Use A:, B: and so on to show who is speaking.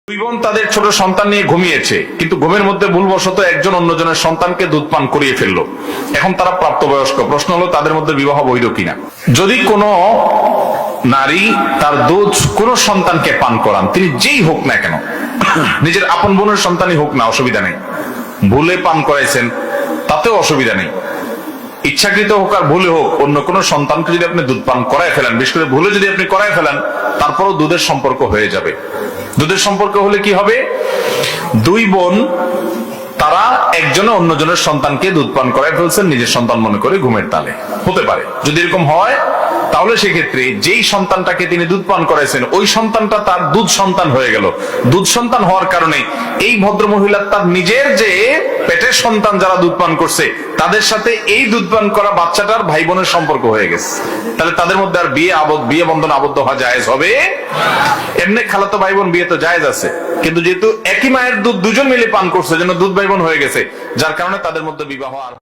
A: দুই বোন তাদের ছোট সন্তান নিয়ে ঘুমিয়েছে, কিন্তু ঘুমের মধ্যে ভুলবশত একজন অন্যজনের সন্তানকে দুধ পান করিয়ে ফেললো। এখন তারা প্রাপ্তবয়স্ক। প্রশ্ন হলো তাদের মধ্যে বিবাহ বৈধ কিনা। যদি কোনো নারী তার দুধ কোন সন্তানকে পান করান, তিনি যেই হোক না কেন, নিজের আপন বোনের সন্তানই হোক না, অসুবিধা নেই। ভুলে পান করাইছেন তাতেও অসুবিধা নেই। ইচ্ছাকৃত হোক আর ভুলে হোক, অন্য কোন সন্তানকে যদি আপনি দুধ পান করায় ফেলেন, বিশেষ করে ভুলে যদি আপনি করায় ফেলেন, তারপরও দুধের সম্পর্ক হয়ে যাবে। দুধের সম্পর্ক হলে কি হবে? দুই বোন তারা একজনে অন্যজনের সন্তানকে দুধ পান করায় ফেলছেন নিজের সন্তান মনে করে ঘুমের তালে। হতে পারে যদি এরকম হয়, তাহলে সেক্ষেত্রে যেই সন্তানটাকে তিনি দুধ পান করাইছেন ওই সন্তানটা তার দুধ সন্তান হয়ে গেল। দুধ সন্তান হওয়ার কারণে এই ভদ্র মহিলা তার নিজের যে পেটের সন্তান যারা দুধ পান করছে তাদের সাথে এই দুধ পান করা বাচ্চাটার ভাই বোনের সম্পর্ক হয়ে গেছে। তাহলে তাদের মধ্যে আর বিয়ে বন্ধন আবদ্ধ হওয়া জায়েজ হবে। এমনি খালাতো ভাই বোন বিয়ে তো জায়েজ আছে, কিন্তু যেহেতু একই মায়ের দুধ দুজন মিলে পান করছে, জন্য দুধ ভাই বোন হয়ে গেছে, যার কারণে তাদের মধ্যে বিবাহ আর